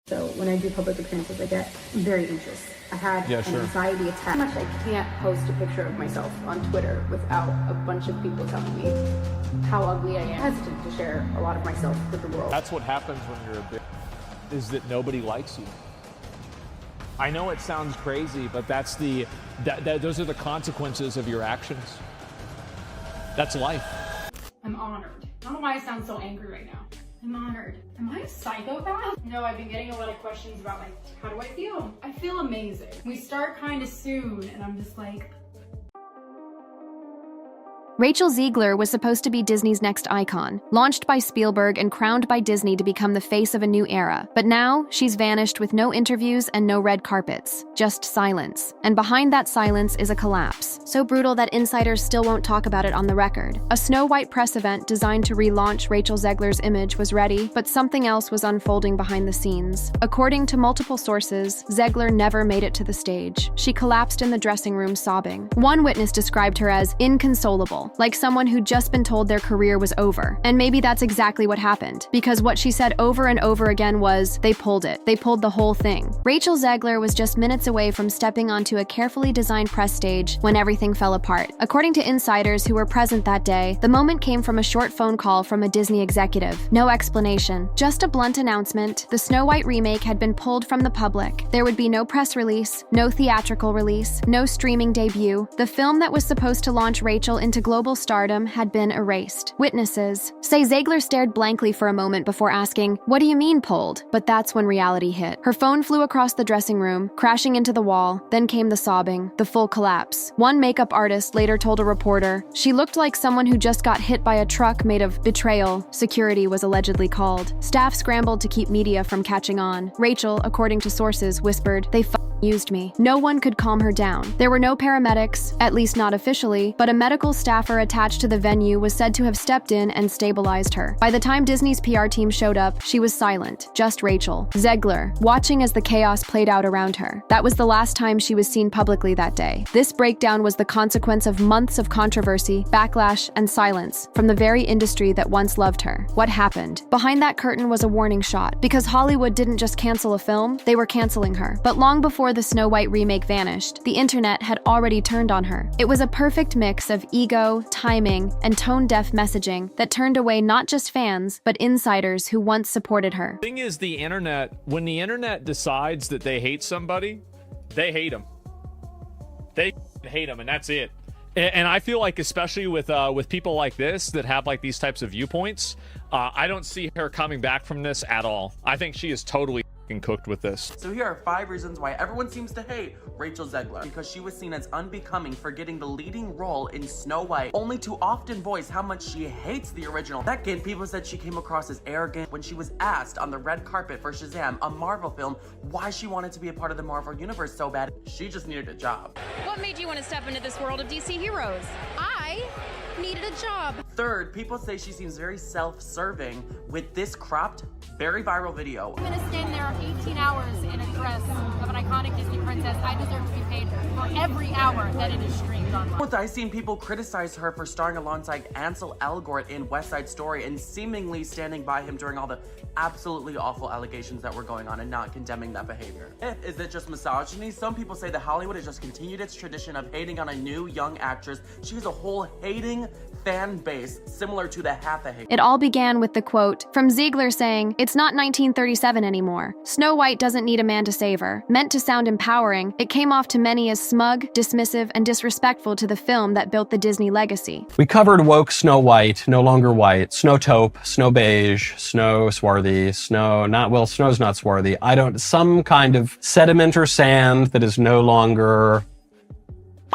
So when I do public appearances, I get very anxious. I had an anxiety attack. Pretty much I can't post a picture of myself on Twitter without a bunch of people telling me how ugly I am. I'm hesitant to share a lot of myself with the world. That's what happens when you're a big, is that nobody likes you. I know it sounds crazy, but that's those are the consequences of your actions. That's life. I'm honored. I don't know why I sound so angry right now. I'm honored. Am I a psychopath? No, I've been getting a lot of questions about like, how do I feel? I feel amazing. We start kind of soon and I'm just like, Rachel Zegler was supposed to be Disney's next icon, launched by Spielberg and crowned by Disney to become the face of a new era. But now, she's vanished with no interviews and no red carpets, just silence. And behind that silence is a collapse, so brutal that insiders still won't talk about it on the record. A Snow White press event designed to relaunch Rachel Zegler's image was ready, but something else was unfolding behind the scenes. According to multiple sources, Zegler never made it to the stage. She collapsed in the dressing room sobbing. One witness described her as inconsolable, like someone who'd just been told their career was over. And maybe that's exactly what happened, because what she said over and over again was, they pulled it. They pulled the whole thing. Rachel Zegler was just minutes away from stepping onto a carefully designed press stage when everything fell apart. According to insiders who were present that day, the moment came from a short phone call from a Disney executive. No explanation, just a blunt announcement. The Snow White remake had been pulled from the public. There would be no press release, no theatrical release, no streaming debut. The film that was supposed to launch Rachel into global stardom had been erased. Witnesses say Zegler stared blankly for a moment before asking, "What do you mean pulled?" But that's when reality hit. Her phone flew across the dressing room, crashing into the wall. Then came the sobbing, the full collapse. One makeup artist later told a reporter, "She looked like someone who just got hit by a truck made of betrayal." Security was allegedly called. Staff scrambled to keep media from catching on. Rachel, according to sources, whispered, "They used me." No one could calm her down. There were no paramedics, at least not officially, but a medical staffer attached to the venue was said to have stepped in and stabilized her. By the time Disney's PR team showed up, she was silent, just Rachel Zegler, watching as the chaos played out around her. That was the last time she was seen publicly that day. This breakdown was the consequence of months of controversy, backlash, and silence from the very industry that once loved her. What happened? Behind that curtain was a warning shot, because Hollywood didn't just cancel a film, they were canceling her. But long before the Snow White remake vanished, the internet had already turned on her. It was a perfect mix of ego, timing, and tone-deaf messaging that turned away not just fans, but insiders who once supported her. The thing is, the internet, when the internet decides that they hate somebody, they hate them. They hate them, and that's it. And I feel like, especially with people like this that have like these types of viewpoints, I don't see her coming back from this at all. I think she is totally cooked with this. So here are 5 reasons why everyone seems to hate Rachel Zegler. Because she was seen as unbecoming for getting the leading role in Snow White, only to often voice how much she hates the original. Second, people said she came across as arrogant when she was asked on the red carpet for Shazam, a Marvel film, why she wanted to be a part of the Marvel universe so bad. She just needed a job. What made you want to step into this world of DC heroes? I needed a job. Third, people say she seems very self-serving with this cropped, very viral video. I'm gonna stand there 18 hours in a dress of an iconic Disney princess. I deserve to be paid for every hour that it is streamed online. Fourth, I've seen people criticize her for starring alongside Ansel Elgort in West Side Story and seemingly standing by him during all the absolutely awful allegations that were going on and not condemning that behavior. Fifth, is it just misogyny? Some people say that Hollywood has just continued its tradition of hating on a new young actress. She has a whole hating fan base similar to the Hatha hate. It all began with the quote from Ziegler saying, "It's not 1937 anymore. Snow White doesn't need a man to save her." Meant to sound empowering, it came off to many as smug, dismissive, and disrespectful to the film that built the Disney legacy. We covered woke Snow White, no longer white, snow taupe, snow beige, snow swarthy, snow's not swarthy. Some kind of sediment or sand that is no longer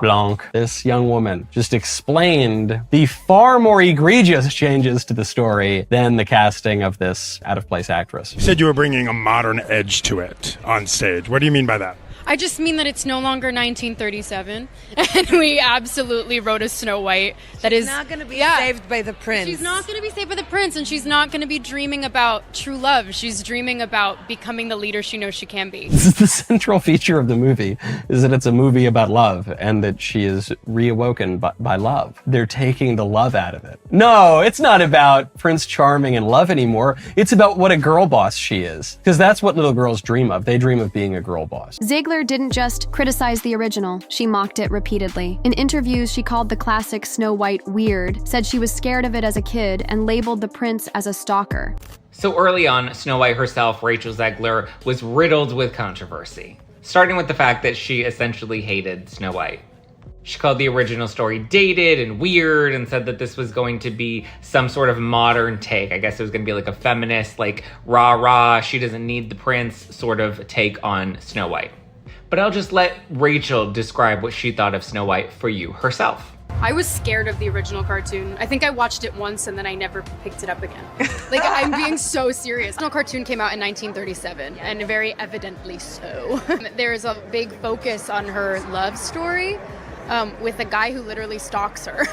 blanc. This young woman just explained the far more egregious changes to the story than the casting of this out-of-place actress. You said you were bringing a modern edge to it on stage. What do you mean by that? I just mean that it's no longer 1937, and we absolutely wrote a Snow White that is not going to be saved by the prince. She's not going to be saved by the prince, and she's not going to be dreaming about true love. She's dreaming about becoming the leader she knows she can be. This is the central feature of the movie, is that it's a movie about love, and that she is reawoken by love. They're taking the love out of it. No, it's not about Prince Charming and love anymore. It's about what a girl boss she is. Because that's what little girls dream of. They dream of being a girl boss. Zegler didn't just criticize the original, she mocked it repeatedly. In interviews, she called the classic Snow White weird, said she was scared of it as a kid, and labeled the prince as a stalker. So early on, Snow White herself, Rachel Zegler, was riddled with controversy, starting with the fact that she essentially hated Snow White. She called the original story dated and weird and said that this was going to be some sort of modern take. I guess it was going to be like a feminist, like rah-rah, she doesn't need the prince sort of take on Snow White. But I'll just let Rachel describe what she thought of Snow White for you herself. I was scared of the original cartoon. I think I watched it once and then I never picked it up again. Like, I'm being so serious. The original cartoon came out in 1937, and very evidently so. There's a big focus on her love story. With a guy who literally stalks her.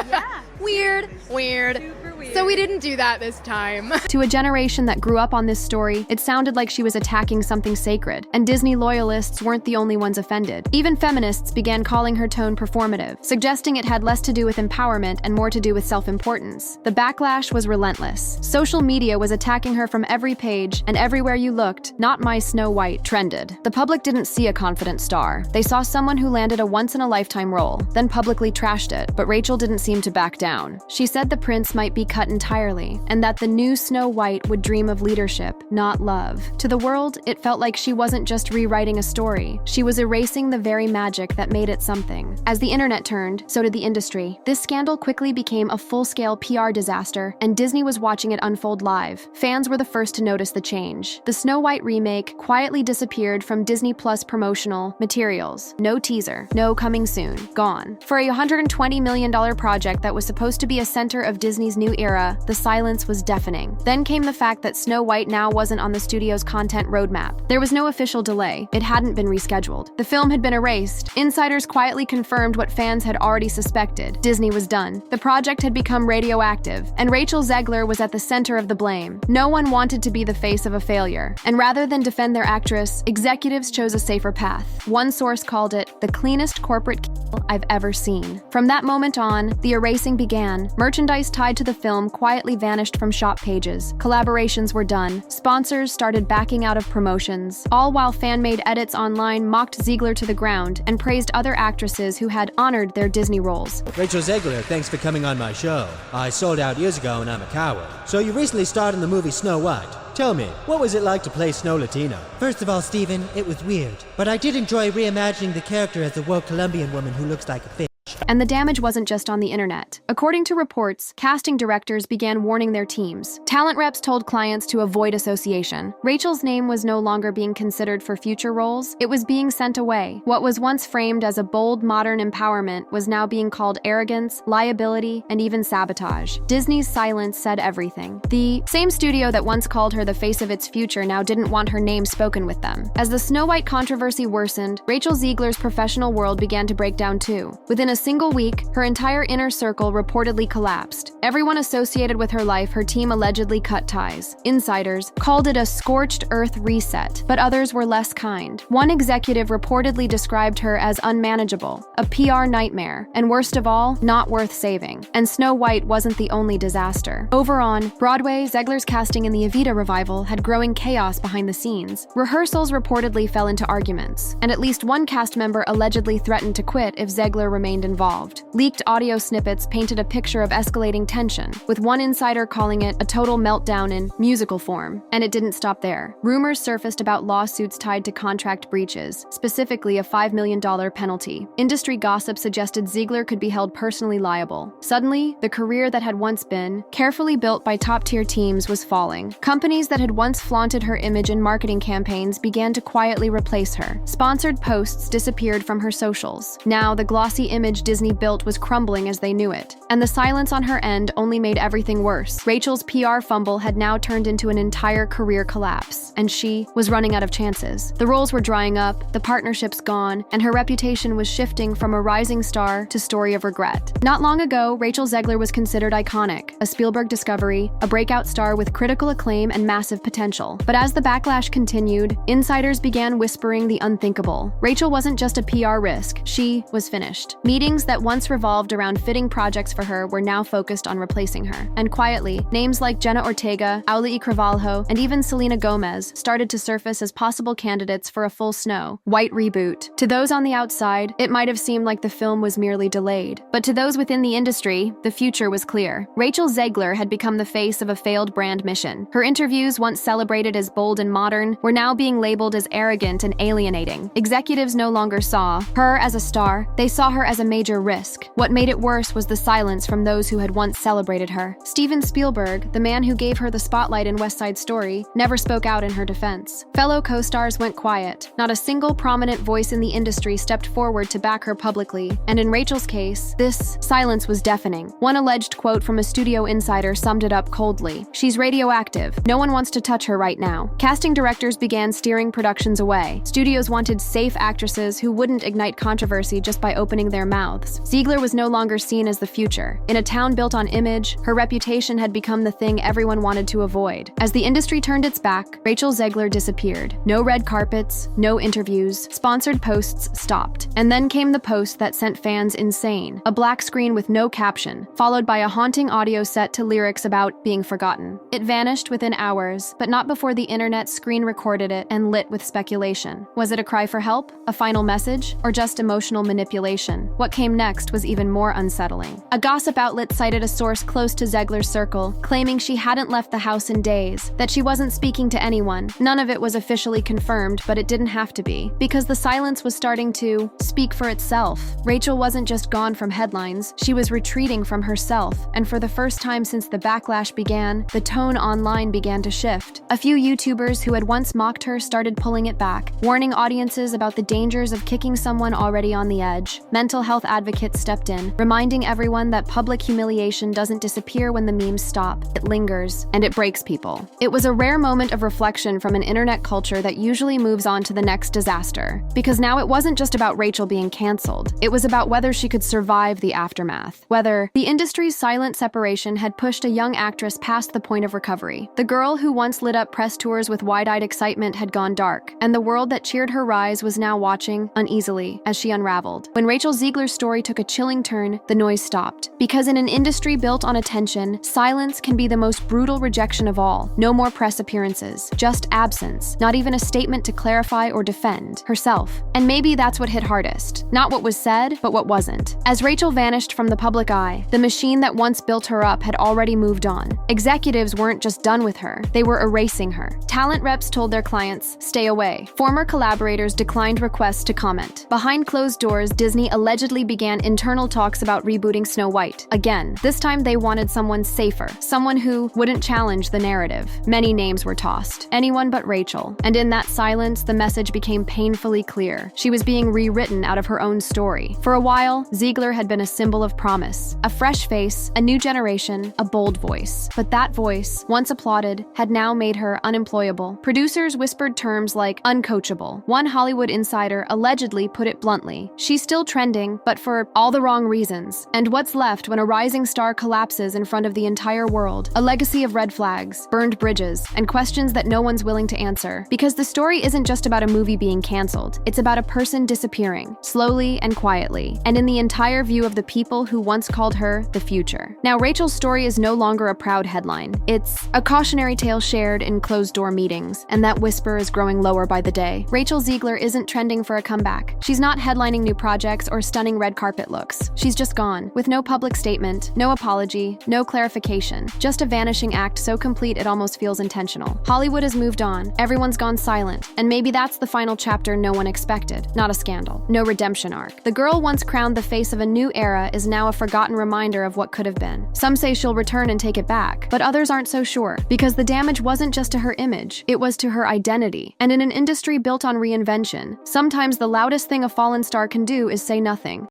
Yeah. Weird. Super weird. So we didn't do that this time. To a generation that grew up on this story, it sounded like she was attacking something sacred, and Disney loyalists weren't the only ones offended. Even feminists began calling her tone performative, suggesting it had less to do with empowerment and more to do with self-importance. The backlash was relentless. Social media was attacking her from every page, and everywhere you looked, "Not my Snow White" trended. The public didn't see a confident star. They saw someone who landed a once-in-a-lifetime role, then publicly trashed it, but Rachel didn't seem to back down. She said the prince might be cut entirely, and that the new Snow White would dream of leadership, not love. To the world, it felt like she wasn't just rewriting a story. She was erasing the very magic that made it something. As the internet turned, so did the industry. This scandal quickly became a full-scale PR disaster, and Disney was watching it unfold live. Fans were the first to notice the change. The Snow White remake quietly disappeared from Disney Plus promotional materials. No teaser, no coming soon, gone. For a $120 million project that was supposed to be a center of Disney's new era, the silence was deafening. Then came the fact that Snow White now wasn't on the studio's content roadmap. There was no official delay. It hadn't been rescheduled. The film had been erased. Insiders quietly confirmed what fans had already suspected. Disney was done. The project had become radioactive, and Rachel Zegler was at the center of the blame. No one wanted to be the face of a failure, and rather than defend their actress, executives chose a safer path. One source called it the cleanest corporate kill I've ever seen. From that moment on, the erasing began. Merchandise tied to the film quietly vanished from shop pages. Collaborations were done. Sponsors started backing out of promotions, all while fan-made edits online mocked Zegler to the ground and praised other actresses who had honored their Disney roles. Rachel Zegler, thanks for coming on my show. I sold out years ago and I'm a coward. So you recently starred in the movie Snow White. Tell me, what was it like to play Snow Latina? First of all, Steven, it was weird. But I did enjoy reimagining the character as a woke Colombian woman who looks like a fish. And the damage wasn't just on the internet. According to reports, casting directors began warning their teams. Talent reps told clients to avoid association. Rachel's name was no longer being considered for future roles. It was being sent away. What was once framed as a bold, modern empowerment was now being called arrogance, liability, and even sabotage. Disney's silence said everything. The same studio that once called her the face of its future now didn't want her name spoken with them. As the Snow White controversy worsened, Rachel Zegler's professional world began to break down too. Within a single week, her entire inner circle reportedly collapsed. Everyone associated with her life, her team allegedly cut ties. Insiders called it a scorched earth reset, but others were less kind. One executive reportedly described her as unmanageable, a PR nightmare, and worst of all, not worth saving. And Snow White wasn't the only disaster. Over on Broadway, Zegler's casting in the Evita revival had growing chaos behind the scenes. Rehearsals reportedly fell into arguments, and at least one cast member allegedly threatened to quit if Zegler remained involved. Leaked audio snippets painted a picture of escalating tension, with one insider calling it a total meltdown in musical form. And it didn't stop there. Rumors surfaced about lawsuits tied to contract breaches, specifically a $5 million penalty. Industry gossip suggested Zegler could be held personally liable. Suddenly, the career that had once been, carefully built by top-tier teams, was falling. Companies that had once flaunted her image in marketing campaigns began to quietly replace her. Sponsored posts disappeared from her socials. Now, the glossy image Disney built was crumbling as they knew it, and the silence on her end only made everything worse. Rachel's PR fumble had now turned into an entire career collapse, and she was running out of chances. The roles were drying up, the partnerships gone, and her reputation was shifting from a rising star to story of regret. Not long ago, Rachel Zegler was considered iconic, a Spielberg discovery, a breakout star with critical acclaim and massive potential. But as the backlash continued, insiders began whispering the unthinkable. Rachel wasn't just a PR risk, she was finished. Meetings that once revolved around fitting projects for her were now focused on replacing her. And quietly, names like Jenna Ortega, Auli Carvalho, and even Selena Gomez started to surface as possible candidates for a full Snow White reboot. To those on the outside, it might have seemed like the film was merely delayed. But to those within the industry, the future was clear. Rachel Zegler had become the face of a failed brand mission. Her interviews, once celebrated as bold and modern, were now being labeled as arrogant and alienating. Executives no longer saw her as a star, they saw her as a major risk. What made it worse was the silence from those who had once celebrated her. Steven Spielberg, the man who gave her the spotlight in West Side Story, never spoke out in her defense. Fellow co-stars went quiet. Not a single prominent voice in the industry stepped forward to back her publicly, and in Rachel's case, this silence was deafening. One alleged quote from a studio insider summed it up coldly: "She's radioactive. No one wants to touch her right now." Casting directors began steering productions away. Studios wanted safe actresses who wouldn't ignite controversy just by opening their mouths. Zegler was no longer seen as the future. In a town built on image, her reputation had become the thing everyone wanted to avoid. As the industry turned its back, Rachel Zegler disappeared. No red carpets, no interviews, sponsored posts stopped. And then came the post that sent fans insane: a black screen with no caption, followed by a haunting audio set to lyrics about being forgotten. It vanished within hours, but not before the internet screen recorded it and lit with speculation. Was it a cry for help, a final message, or just emotional manipulation? What came next was even more unsettling. A gossip outlet cited a source close to Zegler's circle, claiming she hadn't left the house in days, that she wasn't speaking to anyone. None of it was officially confirmed, but it didn't have to be, because the silence was starting to speak for itself. Rachel wasn't just gone from headlines, she was retreating from herself, and for the first time since the backlash began, the tone online began to shift. A few YouTubers who had once mocked her started pulling it back, warning audiences about the dangers of kicking someone already on the edge. Mental health advocates stepped in, reminding everyone that public humiliation doesn't disappear when the memes stop. It lingers, and it breaks people. It was a rare moment of reflection from an internet culture that usually moves on to the next disaster. Because now it wasn't just about Rachel being canceled. It was about whether she could survive the aftermath. Whether the industry's silent separation had pushed a young actress past the point of recovery. The girl who once lit up press tours with wide-eyed excitement had gone dark, and the world that cheered her rise was now watching uneasily as she unraveled. When Rachel Zegler's story took a chilling turn, the noise stopped. Because in an industry built on attention, silence can be the most brutal rejection of all. No more press appearances, just absence, not even a statement to clarify or defend herself. And maybe that's what hit hardest. Not what was said, but what wasn't. As Rachel vanished from the public eye, the machine that once built her up had already moved on. Executives weren't just done with her, they were erasing her. Talent reps told their clients, stay away. Former collaborators declined requests to comment. Behind closed doors, Disney allegedly began internal talks about rebooting Snow White. Again, this time they wanted someone safer, someone who wouldn't challenge the narrative. Many names were tossed. Anyone but Rachel. And in that silence, the message became painfully clear. She was being rewritten out of her own story. For a while, Zegler had been a symbol of promise. A fresh face, a new generation, a bold voice. But that voice, once applauded, had now made her unemployable. Producers whispered terms like uncoachable. One Hollywood insider allegedly put it bluntly: she's still trending, but for all the wrong reasons. And what's left when a rising star collapses in front of the entire world? A legacy of red flags, burned bridges, and questions that no one's willing to answer. Because the story isn't just about a movie being canceled. It's about a person disappearing, slowly and quietly, and in the entire view of the people who once called her the future. Now, Rachel's story is no longer a proud headline. It's a cautionary tale shared in closed-door meetings, and that whisper is growing lower by the day. Rachel Zegler isn't trending for a comeback. She's not headlining new projects or stunning red carpet looks. She's just gone, with no public statement, no apology, no clarification, just a vanishing act so complete it almost feels intentional. Hollywood has moved on, everyone's gone silent, and maybe that's the final chapter no one expected. Not a scandal, no redemption arc. The girl once crowned the face of a new era is now a forgotten reminder of what could have been. Some say she'll return and take it back, but others aren't so sure, because the damage wasn't just to her image, it was to her identity. And in an industry built on reinvention, sometimes the loudest thing a fallen star can do is say nothing.